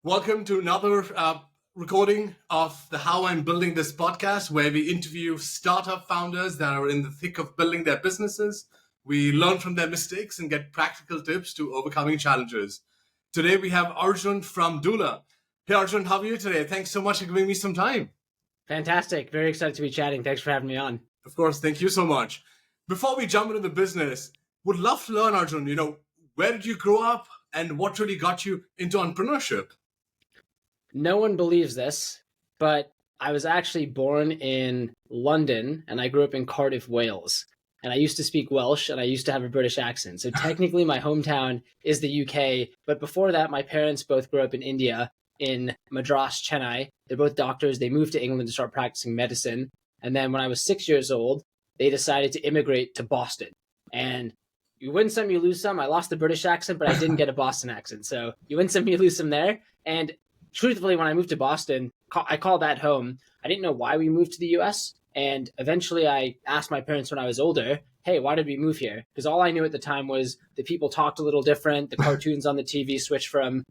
Welcome to another recording of the How I'm Building This podcast, where we interview startup founders that are in the thick of building their businesses. We learn from their mistakes and get practical tips to overcoming challenges. Today we have Arjun from Doola. Hey Arjun, how are you today? Thanks so much for giving me some time. Fantastic. Very excited to be chatting. Thanks for having me on. Of course, thank you so much. Before we jump into the business, would love to learn, Arjun, where did you grow up and what really got you into entrepreneurship? No one believes this, but I was actually born in London and I grew up in Cardiff, Wales. And I used to speak Welsh and I used to have a British accent. So technically my hometown is the UK. But before that, my parents both grew up in India, in Madras, Chennai. They're both doctors. They moved to England to start practicing medicine. And then when I was 6 years old, they decided to immigrate to Boston. And you win some, you lose some. I lost the British accent, but I didn't get a Boston accent. So you win some, you lose some there. And truthfully, when I moved to Boston, I called that home. I didn't know why we moved to the US. And eventually I asked my parents when I was older, hey, why did we move here? Because all I knew at the time was that people talked a little different. The cartoons on the TV switched from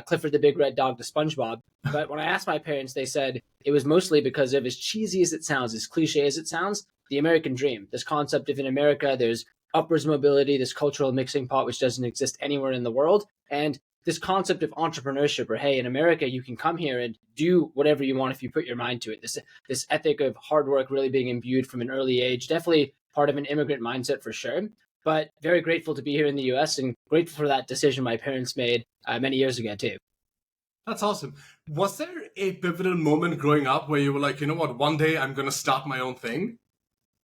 Clifford the Big Red Dog to SpongeBob. But when I asked my parents, they said it was mostly because of, as cheesy as it sounds, as cliche as it sounds, the American dream. This concept of in America, there's upwards mobility, this cultural mixing pot, which doesn't exist anywhere in the world. And this concept of entrepreneurship, or hey, in America, you can come here and do whatever you want if you put your mind to it. This ethic of hard work really being imbued from an early age, definitely part of an immigrant mindset for sure. But very grateful to be here in the US and grateful for that decision my parents made many years ago too. That's awesome. Was there a pivotal moment growing up where you were like, you know what, one day I'm going to start my own thing?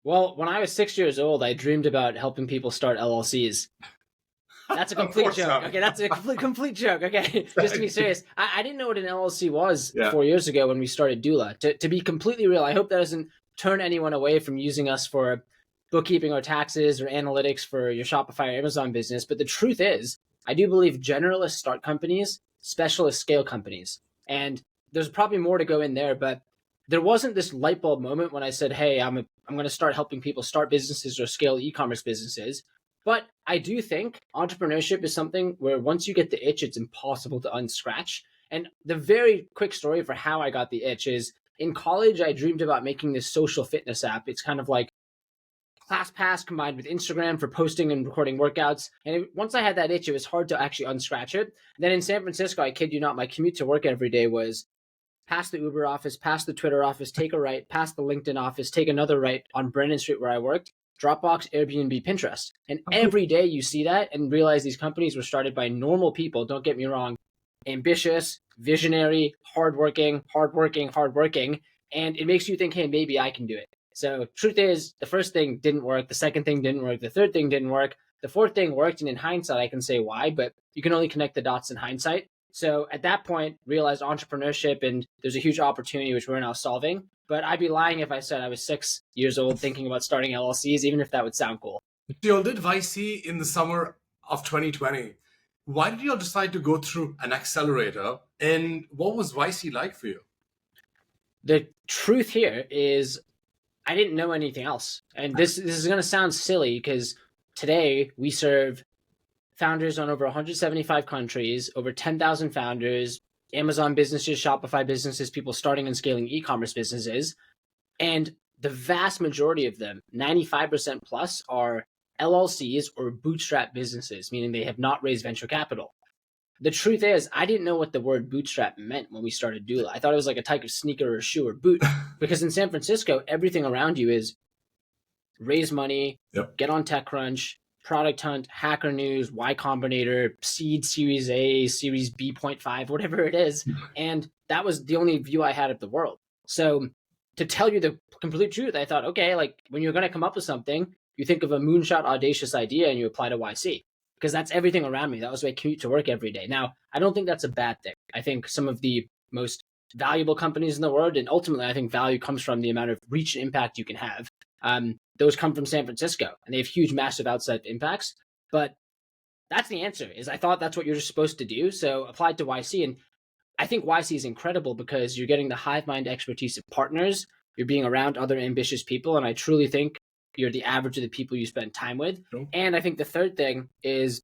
Well, when I was 6 years old, I dreamed about helping people start LLCs. That's a complete joke. Okay, that's a complete joke. Okay, just to be serious, I didn't know what an LLC was 4 years ago when we started Doola. To be completely real, I hope that doesn't turn anyone away from using us for bookkeeping or taxes or analytics for your Shopify or Amazon business. But the truth is, I do believe generalists start companies, specialists scale companies. And there's probably more to go in there, but there wasn't this light bulb moment when I said, hey, I'm going to start helping people start businesses or scale e-commerce businesses. But I do think entrepreneurship is something where once you get the itch, it's impossible to unscratch. And the very quick story for how I got the itch is in college, I dreamed about making this social fitness app. It's kind of like ClassPass combined with Instagram for posting and recording workouts. And once I had that itch, it was hard to actually unscratch it. And then in San Francisco, I kid you not, my commute to work every day was past the Uber office, past the Twitter office, take a right, past the LinkedIn office, take another right on Brennan Street where I worked. Dropbox, Airbnb, Pinterest. And every day you see that and realize these companies were started by normal people, don't get me wrong, ambitious, visionary, hardworking. And it makes you think, hey, maybe I can do it. So truth is, the first thing didn't work. The second thing didn't work. The third thing didn't work. The fourth thing worked. And in hindsight, I can say why, but you can only connect the dots in hindsight. So at that point, realized entrepreneurship and there's a huge opportunity which we're now solving. But I'd be lying if I said I was 6 years old thinking about starting LLCs, even if that would sound cool. You all did YC in the summer of 2020. Why did you all decide to go through an accelerator? And what was YC like for you? The truth here is I didn't know anything else. And this is going to sound silly because today we serve founders on over 175 countries, over 10,000 founders, Amazon businesses, Shopify businesses, people starting and scaling e-commerce businesses. And the vast majority of them, 95% plus, are LLCs or bootstrap businesses, meaning they have not raised venture capital. The truth is, I didn't know what the word bootstrap meant when we started Doola. I thought it was like a type of sneaker or shoe or boot. Because in San Francisco, everything around you is raise money, get on TechCrunch, Product Hunt, Hacker News, Y Combinator, Seed, Series A, Series B.5, whatever it is. And that was the only view I had of the world. So to tell you the complete truth, I thought, okay, like when you're going to come up with something, you think of a moonshot, audacious idea and you apply to YC because that's everything around me. That was my commute to work every day. Now, I don't think that's a bad thing. I think some of the most valuable companies in the world, and ultimately I think value comes from the amount of reach and impact you can have. Those come from San Francisco and they have huge, massive outside impacts. But that's the answer is I thought that's what you're supposed to do. So applied to YC. And I think YC is incredible because you're getting the hive mind expertise of partners. You're being around other ambitious people. And I truly think you're the average of the people you spend time with. And I think the third thing is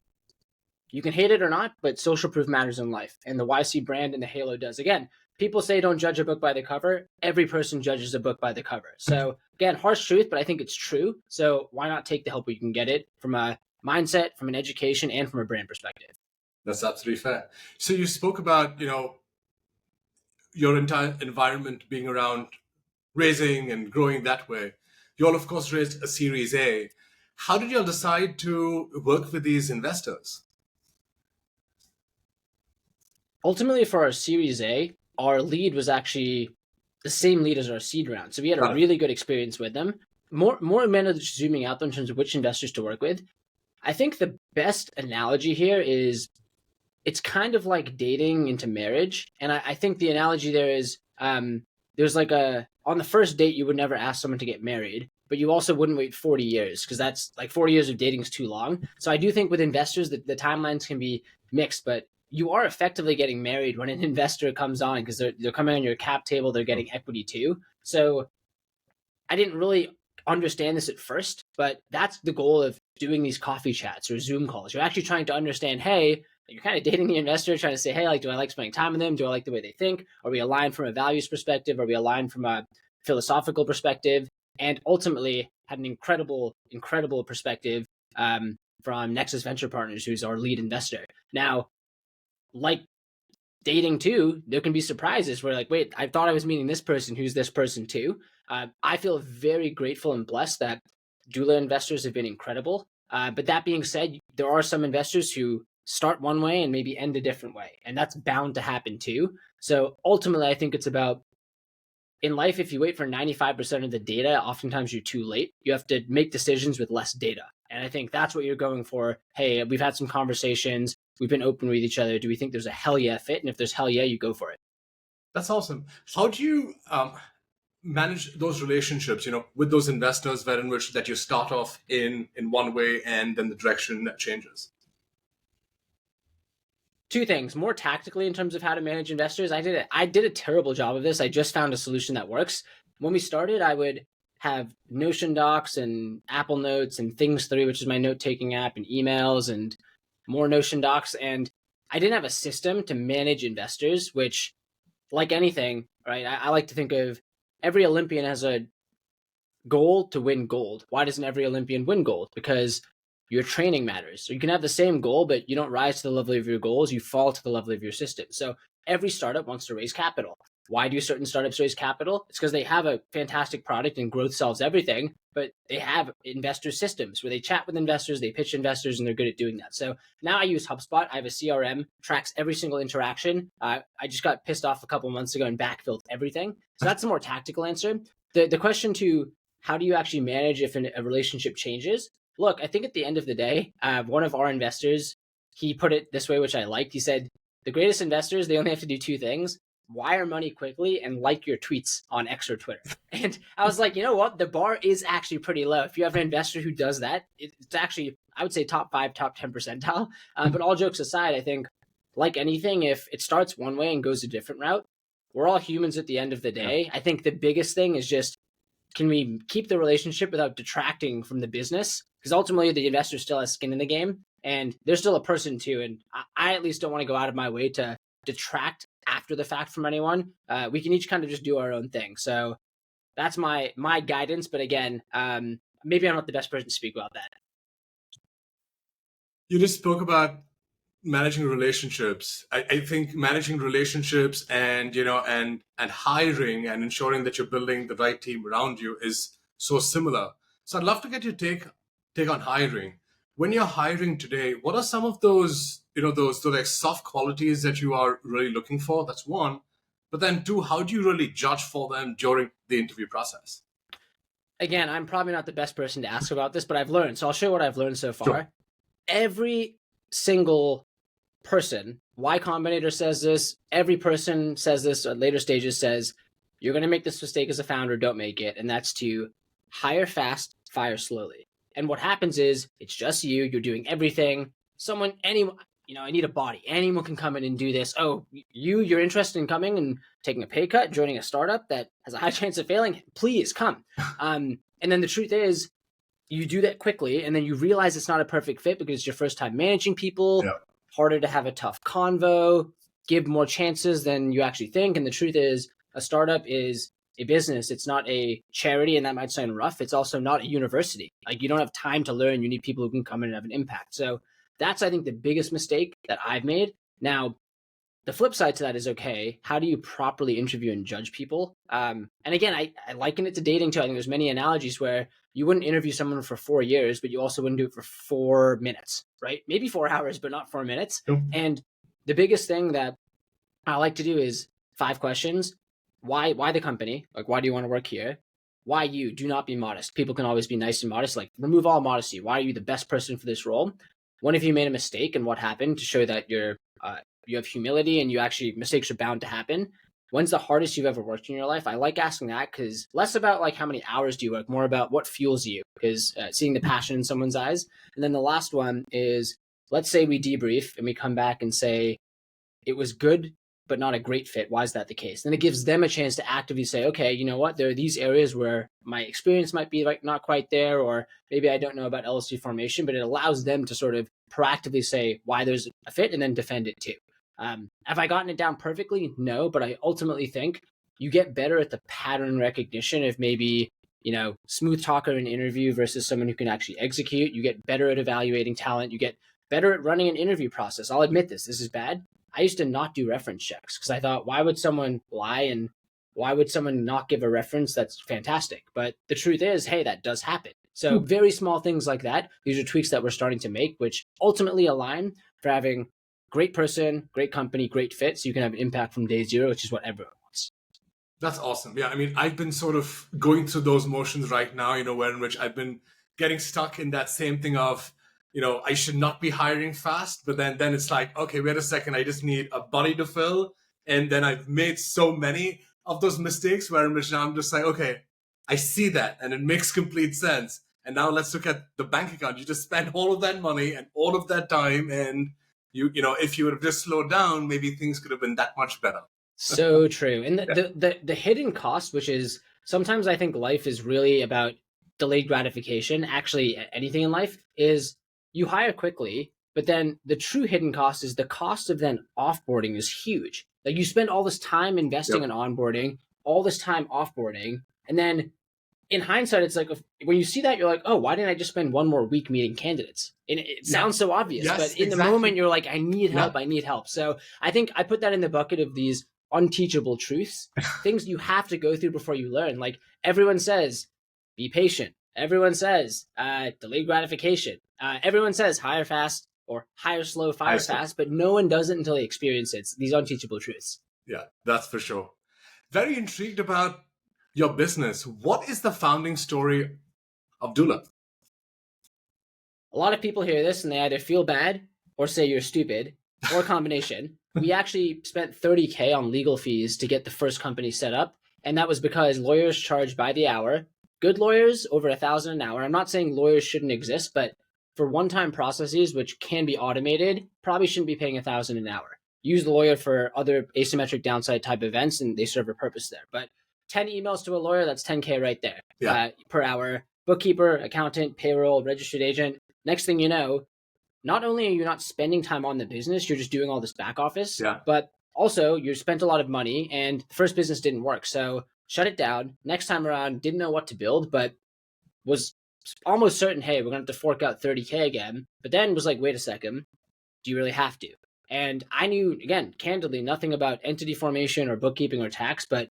You can hate it or not, but social proof matters in life. And the YC brand and the halo does. Again, people say don't judge a book by the cover. Every person judges a book by the cover. So again, harsh truth, but I think it's true. So why not take the help where you can get it from a mindset, from an education, and from a brand perspective? That's absolutely fair. So you spoke about, your entire environment being around raising and growing that way. You all, of course, raised a Series A. How did you all decide to work with these investors? Ultimately, for our Series A, our lead was actually the same lead as our seed round. So we had a really good experience with them. More zooming out though, in terms of which investors to work with. I think the best analogy here is it's kind of like dating into marriage. And I think the analogy there is there's like on the first date, you would never ask someone to get married, but you also wouldn't wait 40 years because that's like 40 years of dating is too long. So I do think with investors that the timelines can be mixed, but you are effectively getting married when an investor comes on because they're coming on your cap table, they're getting equity too. So I didn't really understand this at first, but that's the goal of doing these coffee chats or Zoom calls. You're actually trying to understand, hey, you're kind of dating the investor, trying to say, hey, like, do I like spending time with them? Do I like the way they think? Are we aligned from a values perspective? Are we aligned from a philosophical perspective? And ultimately had an incredible perspective from Nexus Venture Partners, who's our lead investor. Now, like dating too, there can be surprises where like, wait, I thought I was meeting this person, who's this person too. I feel very grateful and blessed that Doola investors have been incredible. But that being said, there are some investors who start one way and maybe end a different way. And that's bound to happen too. So ultimately, I think it's about in life, if you wait for 95% of the data, oftentimes you're too late. You have to make decisions with less data. And I think that's what you're going for. Hey, we've had some conversations. We've been open with each other. Do we think there's a hell yeah fit? And if there's hell yeah, you go for it. That's awesome. How do you manage those relationships, with those investors wherein which that you start off in one way and then the direction changes? Two things. More tactically in terms of how to manage investors. I did a terrible job of this. I just found a solution that works. When we started, I would have Notion docs and Apple Notes and Things 3, which is my note-taking app, and emails and more Notion docs. And I didn't have a system to manage investors, which, like anything, right? I like to think of every Olympian has a goal to win gold. Why doesn't every Olympian win gold? Because your training matters. So you can have the same goal, but you don't rise to the level of your goals. You fall to the level of your system. So every startup wants to raise capital. Why do certain startups raise capital? It's because they have a fantastic product and growth solves everything, but they have investor systems where they chat with investors, they pitch investors, and they're good at doing that. So now I use HubSpot. I have a CRM, tracks every single interaction. I just got pissed off a couple months ago and backfilled everything. So that's a more tactical answer. The question to how do you actually manage if a relationship changes? Look, I think at the end of the day, one of our investors, he put it this way, which I liked. He said, the greatest investors, they only have to do two things: wire money quickly and like your tweets on X or Twitter. And I was like, you know what? The bar is actually pretty low. If you have an investor who does that, it's actually, I would say top 5, top 10 percentile. But all jokes aside, I think like anything, if it starts one way and goes a different route, we're all humans at the end of the day. I think the biggest thing is just, can we keep the relationship without detracting from the business? Because ultimately the investor still has skin in the game and they're still a person too. And I at least don't want to go out of my way to detract after the fact from anyone. We can each kind of just do our own thing. So that's my guidance. But again, maybe I'm not the best person to speak about that. You just spoke about managing relationships. I think managing relationships and hiring and ensuring that you're building the right team around you is so similar. So I'd love to get your take on hiring. When you're hiring today, what are some of those those like soft qualities that you are really looking for? That's one. But then two, how do you really judge for them during the interview process? Again, I'm probably not the best person to ask about this, but I've learned. So I'll show you what I've learned so far. Sure. Every single person, Y Combinator says this, every person says this at later stages, says, you're going to make this mistake as a founder, don't make it. And that's to hire fast, fire slowly. And what happens is it's just you're doing everything. Anyone, I need a body. Anyone can come in and do this. Oh, you're interested in coming and taking a pay cut, joining a startup that has a high chance of failing? Please come. And then the truth is, you do that quickly, and then you realize it's not a perfect fit because it's your first time managing people. Yeah. harder to have a tough convo, give more chances than you actually think. And the truth is, a startup is a business. It's not a charity, and that might sound rough. It's also not a university. Like, you don't have time to learn. You need people who can come in and have an impact. So that's, I think, the biggest mistake that I've made. Now, the flip side to that is, okay, how do you properly interview and judge people? And again, I liken it to dating too. I think there's many analogies where you wouldn't interview someone for 4 years, but you also wouldn't do it for 4 minutes, right? Maybe 4 hours, but not 4 minutes. Yep. And the biggest thing that I like to do is 5 questions. Why the company? Like, why do you want to work here? Why you? Do not be modest. People can always be nice and modest. Like, remove all modesty. Why are you the best person for this role? When have you made a mistake and what happened, to show that you have humility and mistakes are bound to happen. When's the hardest you've ever worked in your life? I like asking that, because less about like how many hours do you work, more about what fuels you, because seeing the passion in someone's eyes. And then the last one is, let's say we debrief and we come back and say, it was good, but not a great fit. Why is that the case? Then it gives them a chance to actively say, okay, you know what? There are these areas where my experience might be like not quite there, or maybe I don't know about LLC formation, but it allows them to sort of proactively say why there's a fit and then defend it too. Have I gotten it down perfectly? No, but I ultimately think you get better at the pattern recognition of maybe, smooth talker in an interview versus someone who can actually execute. You get better at evaluating talent. You get better at running an interview process. I'll admit this is bad. I used to not do reference checks because I thought, why would someone lie and why would someone not give a reference? That's fantastic. But the truth is, hey, that does happen. So very small things like that. These are tweaks that we're starting to make, which ultimately align for having great person, great company, great fit, so you can have an impact from day zero, which is what everyone wants. That's awesome. Yeah, I mean, I've been sort of going through those motions right now, where in which I've been getting stuck in that same thing of, I should not be hiring fast, but then it's like, okay, wait a second, I just need a body to fill. And then I've made so many of those mistakes where in which now I'm just like, okay, I see that and it makes complete sense. And now let's look at the bank account. You just spend all of that money and all of that time, and if you would have just slowed down, maybe things could have been that much better. So true. And the hidden cost, which is sometimes I think life is really about delayed gratification. Actually, anything in life is you hire quickly, but then the true hidden cost is the cost of then offboarding is huge. Like, you spend all this time investing in onboarding, all this time offboarding, and then in hindsight, it's like when you see that, you're like, oh, why didn't I just spend one more week meeting candidates? And it sounds so obvious, but in the moment, you're like, I need help. I need help. So I think I put that in the bucket of these unteachable truths, things you have to go through before you learn. Like, everyone says, be patient. Everyone says, delayed gratification. Everyone says, hire fast or hire slow, fire fast, but no one does it until they experience it. It's these unteachable truths. Yeah, that's for sure. Very intrigued about your business. What is the founding story of Doola? A lot of people hear this and they either feel bad or say you're stupid, or a combination. We actually spent $30,000 on legal fees to get the first company set up. And that was because lawyers charge by the hour. Good lawyers, over $1,000 an hour. I'm not saying lawyers shouldn't exist, but for one-time processes, which can be automated, probably shouldn't be paying $1,000 an hour. Use the lawyer for other asymmetric downside type events, and they serve a purpose there. But 10 emails to a lawyer, that's $10,000 right there per hour. Bookkeeper, accountant, payroll, registered agent. Next thing you know, not only are you not spending time on the business, you're just doing all this back office, but also you spent a lot of money and the first business didn't work. So shut it down. Next time around, didn't know what to build, but was almost certain, hey, we're going to have to fork out $30,000 again. But then was like, wait a second, do you really have to? And I knew, again, candidly, nothing about entity formation or bookkeeping or tax, but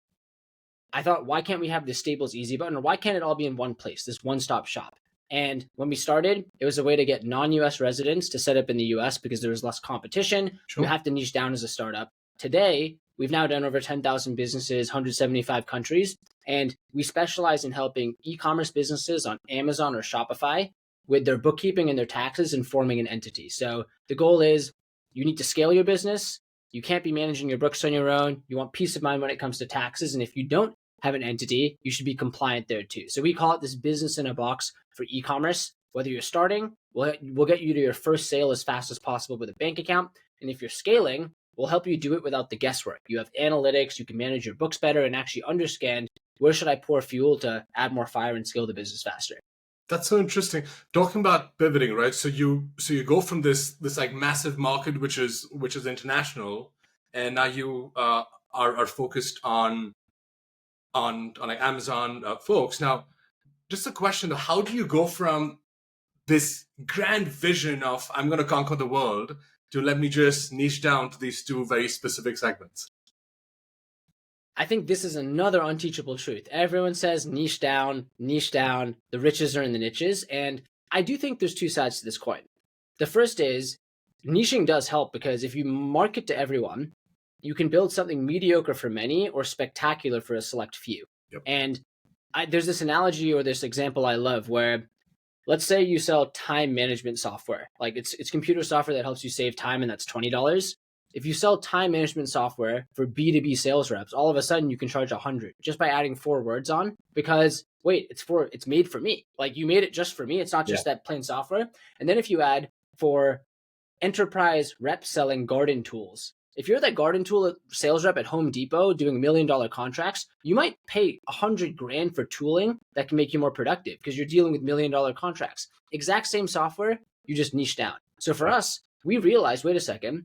I thought, why can't we have this Stables Easy button? Or why can't it all be in one place, this one-stop shop? And when we started, it was a way to get non-US residents to set up in the US because there was less competition. Sure. You have to niche down as a startup. Today, we've now done over 10,000 businesses, 175 countries, and we specialize in helping e-commerce businesses on Amazon or Shopify with their bookkeeping and their taxes and forming an entity. So the goal is you need to scale your business. You can't be managing your books on your own. You want peace of mind when it comes to taxes. And if you don't have an entity, you should be compliant there too. So we call it this business in a box for e-commerce. Whether you're starting, we'll get you to your first sale as fast as possible with a bank account. And if you're scaling, we'll help you do it without the guesswork. You have analytics, you can manage your books better and actually understand where should I pour fuel to add more fire and scale the business faster. That's so interesting. Talking about pivoting, right? So you go from this like massive market, which is international, and now you are focused on like Amazon folks. Now, just a question though: how do you go from this grand vision of I'm going to conquer the world to let me just niche down to these two very specific segments? I think this is another unteachable truth. Everyone says niche down, the riches are in the niches. And I do think there's two sides to this coin. The first is niching does help because if you market to everyone, you can build something mediocre for many or spectacular for a select few. Yep. And there's this analogy or this example I love where let's say you sell time management software. Like it's computer software that helps you save time, and that's $20. If you sell time management software for B2B sales reps, all of a sudden you can charge 100 just by adding 4 words on because wait, it's made for me. Like you made it just for me. It's not just that plain software. And then if you add for enterprise rep selling garden tools, if you're that garden tool sales rep at Home Depot doing $1 million contracts, you might pay $100,000 for tooling that can make you more productive because you're dealing with $1 million contracts. Exact same software, you just niche down. So for us, we realized, wait a second,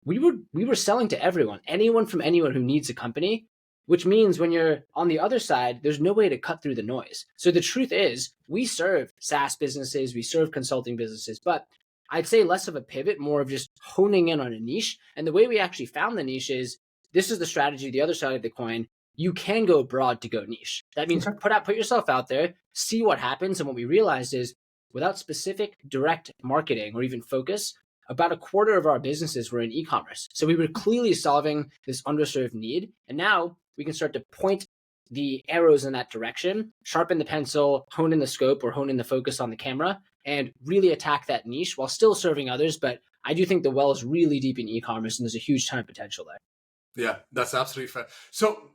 we were selling to everyone, anyone from anyone who needs a company, which means when you're on the other side, there's no way to cut through the noise. So the truth is, we serve SaaS businesses, we serve consulting businesses, but I'd say less of a pivot, more of just honing in on a niche. And the way we actually found the niche is, this is the strategy, the other side of the coin. You can go broad to go niche. That means put yourself out there, see what happens. And what we realized is without specific direct marketing or even focus, about a quarter of our businesses were in e-commerce. So we were clearly solving this underserved need. And now we can start to point the arrows in that direction, sharpen the pencil, hone in the scope or hone in the focus on the camera, and really attack that niche while still serving others. But I do think the well is really deep in e-commerce and there's a huge ton of potential there. Yeah, that's absolutely fair. So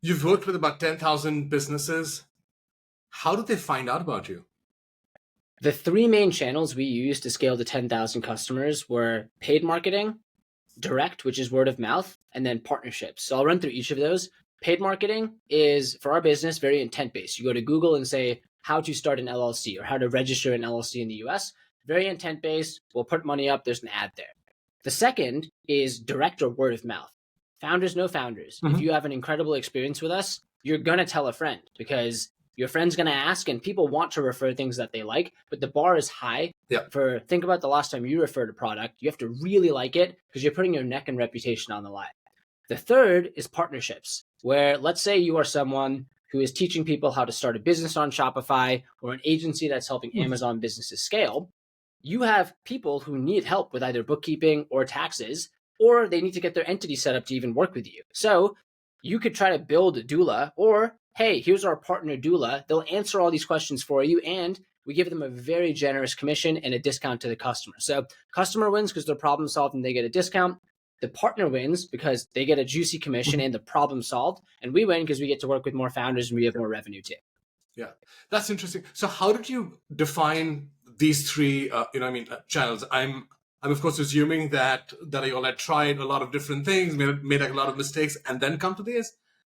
you've worked with about 10,000 businesses. How did they find out about you? The 3 main channels we used to scale to 10,000 customers were paid marketing, direct, which is word of mouth, and then partnerships. So I'll run through each of those. Paid marketing is, for our business, very intent-based. You go to Google and say how to start an LLC or how to register an LLC in the US. Very intent-based. We'll put money up. There's an ad there. The second is direct or word of mouth. Founders know founders. If you have an incredible experience with us, you're going to tell a friend because your friend's going to ask, and people want to refer things that they like, but the bar is high. Think about the last time you referred a product. You have to really like it because you're putting your neck and reputation on the line. The third is partnerships, where let's say you are someone who is teaching people how to start a business on Shopify or an agency that's helping Amazon businesses scale. You have people who need help with either bookkeeping or taxes, or they need to get their entity set up to even work with you. So you could try to build a Doola, or hey, here's our partner Doola. They'll answer all these questions for you, and we give them a very generous commission and a discount to the customer. So customer wins because they're problem solved and they get a discount. The partner wins because they get a juicy commission and the problem solved. And we win because we get to work with more founders and we have more revenue too. Yeah, that's interesting. So how did you define these 3, channels? I'm of course assuming that you all had tried a lot of different things, made a lot of mistakes, and then come to this.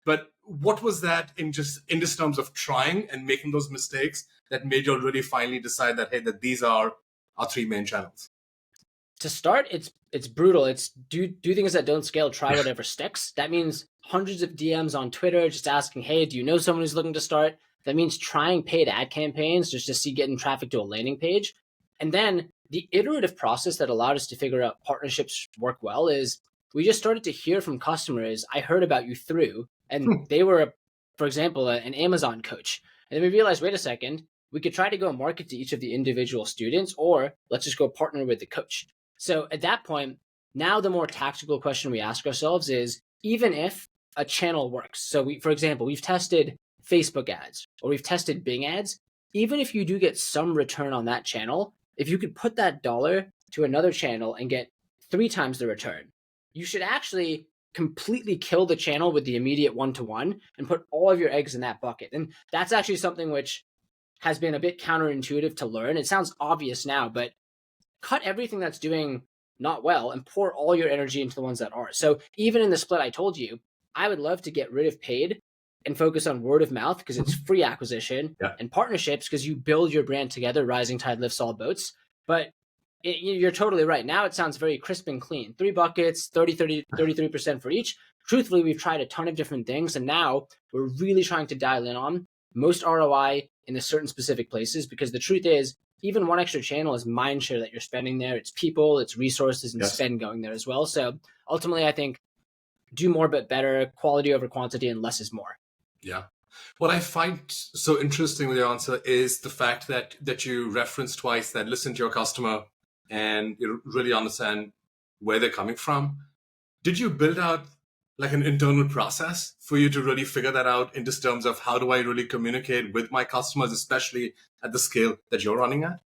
But what was that in just terms of trying and making those mistakes that made you all really finally decide that, hey, that these are our 3 main channels? To start, it's brutal. It's do things that don't scale, try whatever sticks. That means hundreds of DMs on Twitter just asking, hey, do you know someone who's looking to start? That means trying paid ad campaigns just to see getting traffic to a landing page. And then the iterative process that allowed us to figure out partnerships work well is we just started to hear from customers. I heard about you through, and they were, for example, an Amazon coach. And then we realized, wait a second, we could try to go market to each of the individual students, or let's just go partner with the coach. So at that point, now the more tactical question we ask ourselves is, even if a channel works, so for example, we've tested Facebook ads or we've tested Bing ads, even if you do get some return on that channel, if you could put that dollar to another channel and get 3 times the return, you should actually completely kill the channel with the immediate one-to-one and put all of your eggs in that bucket. And that's actually something which has been a bit counterintuitive to learn. It sounds obvious now, but cut everything that's doing not well and pour all your energy into the ones that are. So even in the split I told you, I would love to get rid of paid and focus on word of mouth because it's free acquisition, and partnerships because you build your brand together. Rising tide lifts all boats. But you're totally right. Now it sounds very crisp and clean. 3 buckets, 33% for each. Truthfully, we've tried a ton of different things, and now we're really trying to dial in on most ROI in the certain specific places, because the truth is, even one extra channel is mind share that you're spending there. It's people, it's resources, and spend going there as well. So ultimately, I think do more but better, quality over quantity, and less is more. Yeah. What I find so interesting with your answer is the fact that you referenced twice that listen to your customer and you really understand where they're coming from. Did you build out like an internal process for you to really figure that out in just terms of how do I really communicate with my customers, especially at the scale that you're running at?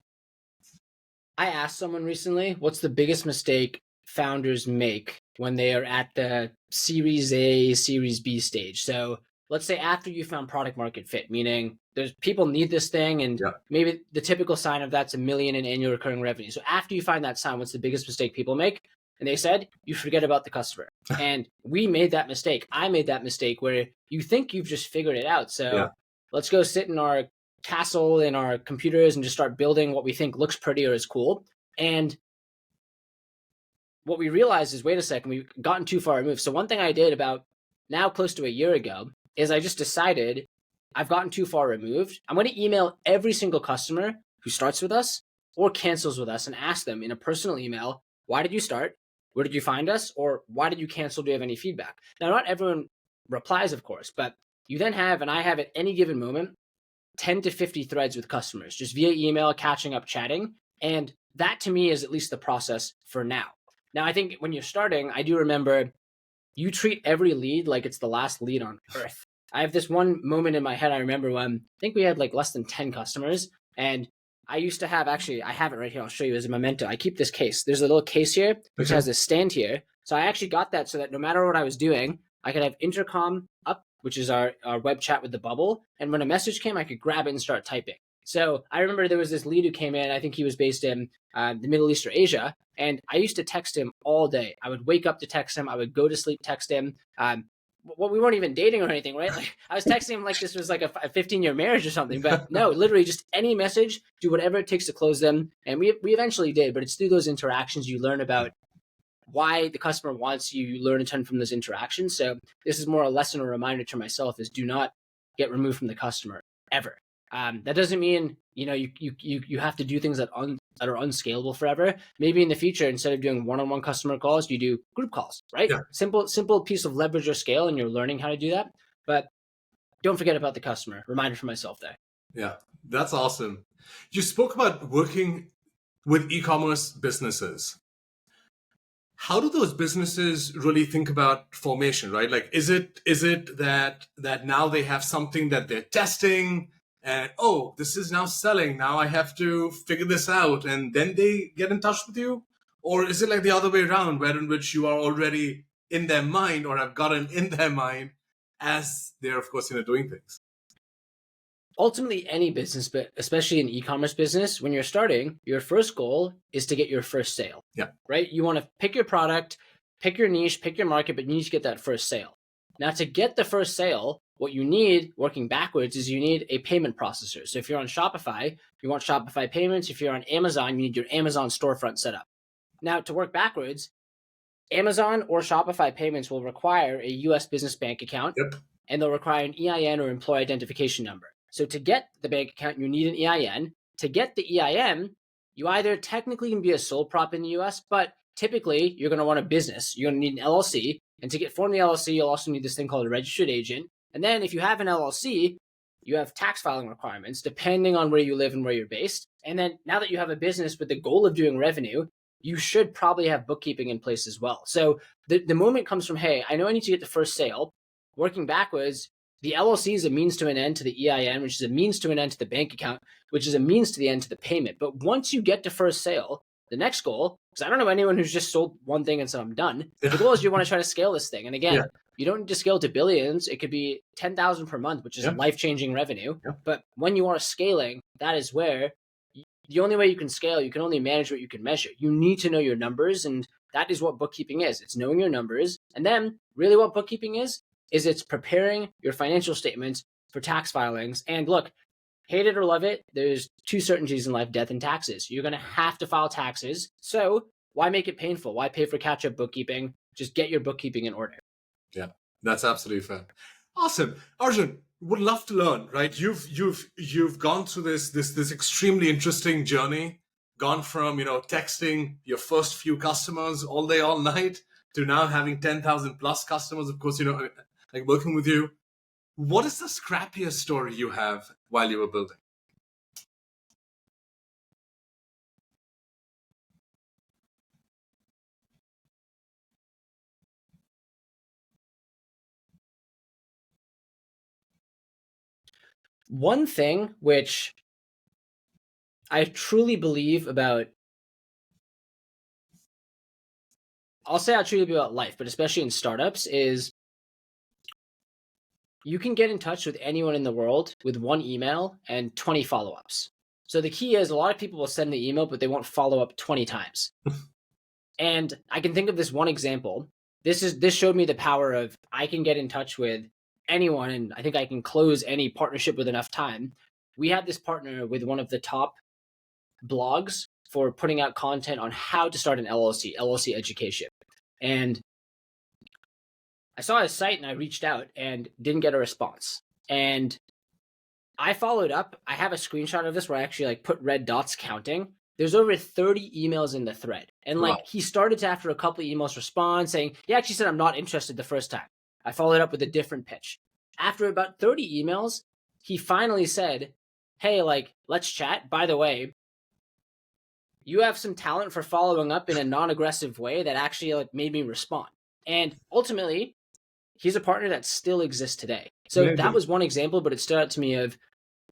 I asked someone recently, what's the biggest mistake founders make when they are at the Series A, Series B stage? So let's say after you found product market fit, meaning there's people need this thing, and maybe the typical sign of that's $1 million in annual recurring revenue. So after you find that sign, what's the biggest mistake people make? And they said, you forget about the customer. And we made that mistake. I made that mistake where you think you've just figured it out. So let's go sit in our castle in our computers and just start building what we think looks pretty or is cool. And what we realized is, wait a second, we've gotten too far removed. So one thing I did about now close to a year ago is I just decided I've gotten too far removed. I'm going to email every single customer who starts with us or cancels with us and ask them in a personal email, why did you start? Where did you find us? Or why did you cancel? Do you have any feedback? Now, not everyone replies, of course, but you then have, and I have at any given moment, 10 to 50 threads with customers, just via email, catching up, chatting. And that to me is at least the process for now. Now, I think when you're starting, I do remember you treat every lead like it's the last lead on earth. I have this one moment in my head. I remember when I think we had like less than 10 customers, and I used to have, actually, I have it right here. I'll show you as a memento. I keep this case. There's a little case here, which has a stand here. So I actually got that so that no matter what I was doing, I could have intercom up, which is our web chat with the bubble. And when a message came, I could grab it and start typing. So I remember there was this lead who came in. I think he was based in the Middle East or Asia. And I used to text him all day. I would wake up to text him. I would go to sleep, text him. We weren't even dating or anything, right? Like I was texting him like this was like a 15-year marriage or something. But no, literally just any message, do whatever it takes to close them. And we eventually did. But it's through those interactions you learn about why the customer wants you. You learn a ton from those interactions. So this is more a lesson or reminder to myself is do not get removed from the customer ever. That doesn't mean, you have to do things that are unscalable forever. Maybe in the future, instead of doing one-on-one customer calls, you do group calls, right? Yeah. Simple piece of leverage or scale, and you're learning how to do that. But don't forget about the customer. Reminder for myself there. Yeah, that's awesome. You spoke about working with e-commerce businesses. How do those businesses really think about formation, right? Like, is it that now they have something that they're testing, and this is now selling, now I have to figure this out, and then they get in touch with you? Or is it like the other way around, where in which you are already in their mind or have gotten in their mind as they're, of course, doing things? Ultimately, any business, but especially an e-commerce business, when you're starting, your first goal is to get your first sale. Yeah. Right? You want to pick your product, pick your niche, pick your market, but you need to get that first sale. Now, to get the first sale, what you need, working backwards, is you need a payment processor. So if you're on Shopify, you want Shopify payments. If you're on Amazon, you need your Amazon storefront set up. Now, to work backwards, Amazon or Shopify payments will require a US business bank account, and they'll require an EIN or employee identification number. So to get the bank account, you need an EIN. To get the EIN, you either technically can be a sole prop in the US, but typically you're going to want a business. You're going to need an LLC. And to form the LLC, you'll also need this thing called a registered agent. And then if you have an LLC, you have tax filing requirements depending on where you live and where you're based. And then now that you have a business with the goal of doing revenue, you should probably have bookkeeping in place as well. So the moment comes from, hey, I know I need to get the first sale. Working backwards, the LLC is a means to an end to the EIN, which is a means to an end to the bank account, which is a means to the end to the payment. But once you get to first sale, the next goal, because I don't know anyone who's just sold one thing and said, I'm done. The goal is you want to try to scale this thing. And again, you don't need to scale to billions. It could be 10,000 per month, which is life-changing revenue. But when you are scaling, that is where the only way you can scale, you can only manage what you can measure. You need to know your numbers. And that is what bookkeeping is. It's knowing your numbers. And then really what bookkeeping is is it's preparing your financial statements for tax filings. And look, hate it or love it, there's two certainties in life, death and taxes. You're going to have to file taxes. So why make it painful? Why pay for catch-up bookkeeping? Just get your bookkeeping in order. Yeah, that's absolutely fair. Awesome. Arjun, would love to learn, right? You've gone through this extremely interesting journey, gone from, texting your first few customers all day, all night to now having 10,000 plus customers, of course, like working with you. What is the scrappiest story you have while you were building? One thing which I truly believe about, I'll say I truly believe about life, but especially in startups, is you can get in touch with anyone in the world with one email and 20 follow-ups. So the key is a lot of people will send the email, but they won't follow up 20 times. And I can think of this one example. This showed me the power of I can get in touch with anyone, and I think I can close any partnership with enough time. We had this partner with one of the top blogs for putting out content on how to start an LLC education. And I saw his site and I reached out and didn't get a response. And I followed up. I have a screenshot of this where I actually put red dots counting. There's over 30 emails in the thread. And he started to, after a couple of emails, respond saying, he actually said, I'm not interested the first time. I followed up with a different pitch. After about 30 emails, he finally said, hey, let's chat. By the way, you have some talent for following up in a non-aggressive way that actually made me respond. And ultimately, he's a partner that still exists today. So that was one example, but it stood out to me of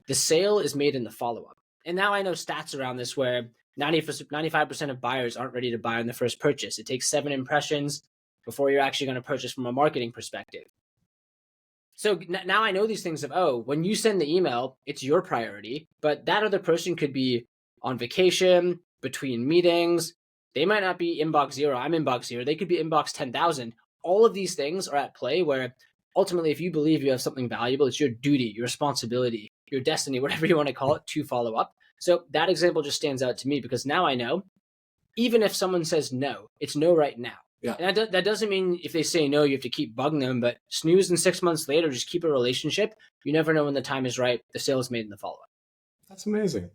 the sale is made in the follow-up. And now I know stats around this where 95% of buyers aren't ready to buy on the first purchase. It takes 7 impressions before you're actually going to purchase from a marketing perspective. So now I know these things of, when you send the email, it's your priority, but that other person could be on vacation, between meetings. They might not be inbox 0. I'm inbox 0. They could be inbox 10,000. All of these things are at play where ultimately, if you believe you have something valuable, it's your duty, your responsibility, your destiny, whatever you want to call it, to follow up. So that example just stands out to me because now I know, even if someone says no, it's no right now. Yeah. And that doesn't mean if they say no, you have to keep bugging them, but snooze and 6 months later, just keep a relationship. You never know when the time is right. The sale is made in the follow-up. That's amazing.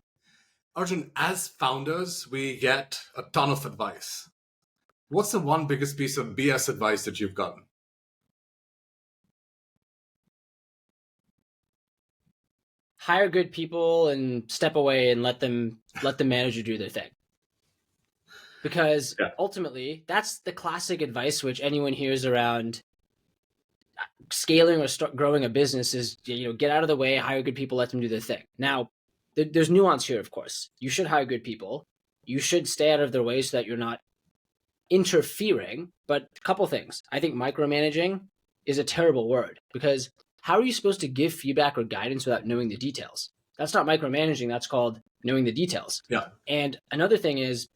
Arjun, as founders, we get a ton of advice. What's the one biggest piece of BS advice that you've gotten? Hire good people and step away and let the manager do their thing. Because ultimately, that's the classic advice which anyone hears around scaling or growing a business is, get out of the way, hire good people, let them do their thing. Now, there's nuance here, of course. You should hire good people. You should stay out of their way so that you're not interfering. But a couple things. I think micromanaging is a terrible word because how are you supposed to give feedback or guidance without knowing the details? That's not micromanaging. That's called knowing the details. Yeah. And another thing is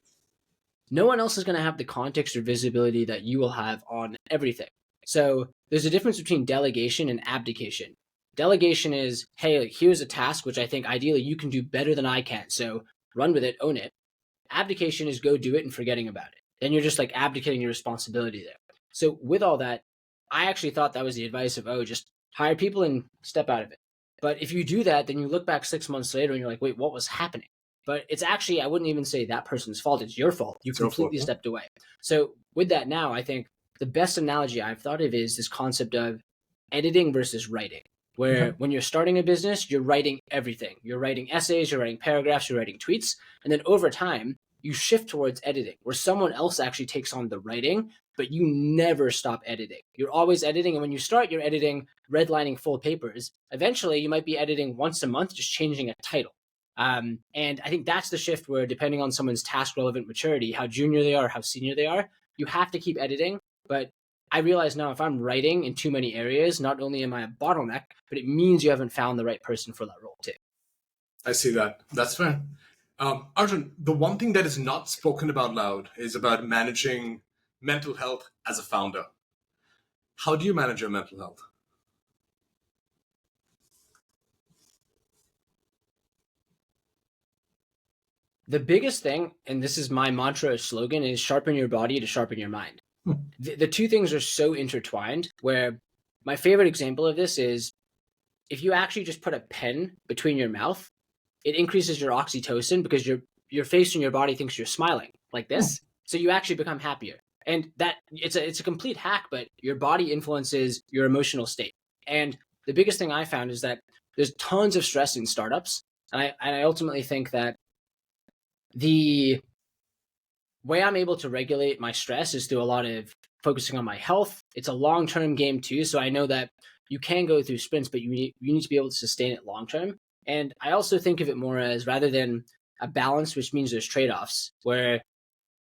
no one else is going to have the context or visibility that you will have on everything. So there's a difference between delegation and abdication. Delegation is, hey, here's a task which I think ideally you can do better than I can. So run with it, own it. Abdication is go do it and forgetting about it. Then you're just abdicating your responsibility there. So with all that, I actually thought that was the advice of, just hire people and step out of it. But if you do that, then you look back 6 months later and you're like, wait, what was happening? But it's actually, I wouldn't even say that person's fault. It's your fault. You completely stepped away. So with that now, I think the best analogy I've thought of is this concept of editing versus writing. Where when you're starting a business, you're writing everything. You're writing essays, you're writing paragraphs, you're writing tweets. And then over time, you shift towards editing, where someone else actually takes on the writing, but you never stop editing. You're always editing. And when you start, you're editing, redlining full papers. Eventually, you might be editing once a month, just changing a title. And I think that's the shift where depending on someone's task relevant maturity, how junior they are, how senior they are, you have to keep editing. But I realize now if I'm writing in too many areas, not only am I a bottleneck, but it means you haven't found the right person for that role too. I see that. That's fair. Arjun, the one thing that is not spoken about loud is about managing mental health as a founder. How do you manage your mental health? The biggest thing, and this is my mantra or slogan, is sharpen your body to sharpen your mind. The two things are so intertwined, where my favorite example of this is if you actually just put a pen between your mouth, it increases your oxytocin because your face and your body thinks you're smiling like this. So you actually become happier. And that it's a complete hack, but your body influences your emotional state. And the biggest thing I found is that there's tons of stress in startups. And I ultimately think that the way I'm able to regulate my stress is through a lot of focusing on my health. It's a long-term game too. So I know that you can go through sprints, but you need to be able to sustain it long-term. And I also think of it more as rather than a balance, which means there's trade-offs where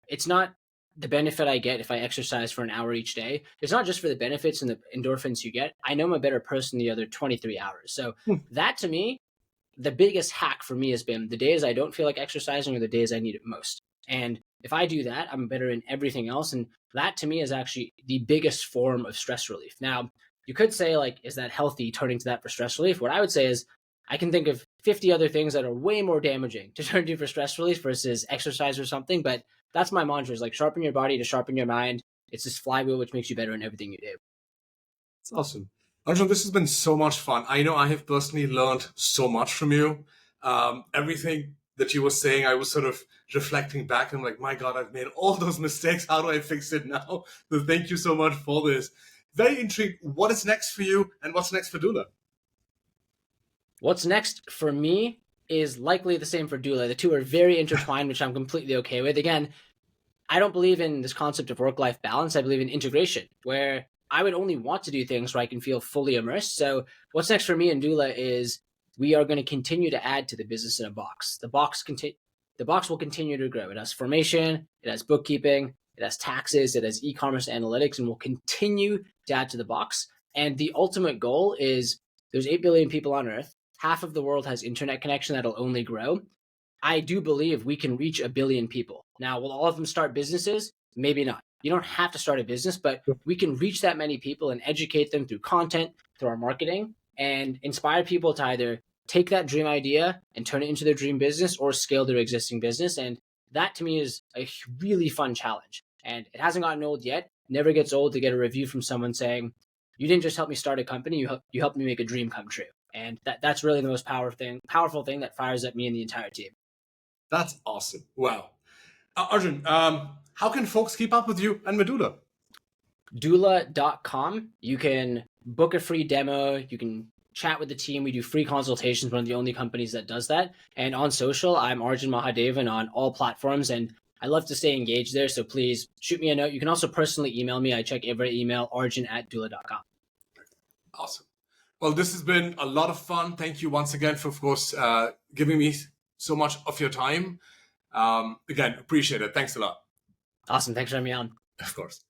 it's not the benefit I get if I exercise for an hour each day. It's not just for the benefits and the endorphins you get. I know I'm a better person the other 23 hours. So that to me, the biggest hack for me has been the days I don't feel like exercising are the days I need it most. And if I do that, I'm better in everything else. And that to me is actually the biggest form of stress relief. Now, you could say, like, is that healthy, turning to that for stress relief? What I would say is I can think of 50 other things that are way more damaging to turn to for stress relief versus exercise or something. But that's my mantra, is like sharpen your body to sharpen your mind. It's this flywheel which makes you better in everything you do. It's awesome. Arjun, this has been so much fun. I know I have personally learned so much from you. Everything that you were saying, I was sort of reflecting back and like, my God, I've made all those mistakes. How do I fix it now? So thank you so much for this. Very intrigued. What is next for you and what's next for Doola? What's next for me is likely the same for Doola. The two are very intertwined, which I'm completely okay with. Again, I don't believe in this concept of work-life balance. I believe in integration, where I would only want to do things where I can feel fully immersed. So what's next for me and Doola is we are going to continue to add to the business in a box. The box will continue to grow. It has formation, it has bookkeeping, it has taxes, it has e-commerce analytics, and we'll continue to add to the box. And the ultimate goal is there's 8 billion people on Earth. Half of the world has internet connection that'll only grow. I do believe we can reach 1 billion people. Now, will all of them start businesses? Maybe not. You don't have to start a business, but we can reach that many people and educate them through content, through our marketing, and inspire people to either take that dream idea and turn it into their dream business or scale their existing business. And that to me is a really fun challenge. And it hasn't gotten old yet. Never gets old to get a review from someone saying, you didn't just help me start a company, you helped me make a dream come true. And that's really the most powerful thing that fires up me and the entire team. That's awesome. Wow. Arjun, how can folks keep up with you and with Doola? Doola.com. You can book a free demo. You can chat with the team. We do free consultations. One of the only companies that does that. And on social, I'm Arjun Mahadevan on all platforms. And I love to stay engaged there. So please shoot me a note. You can also personally email me. I check every email, arjun@doola.com. Awesome. Well, this has been a lot of fun. Thank you once again for, of course, giving me so much of your time. Again, appreciate it. Thanks a lot. Awesome. Thanks for having me on. Of course.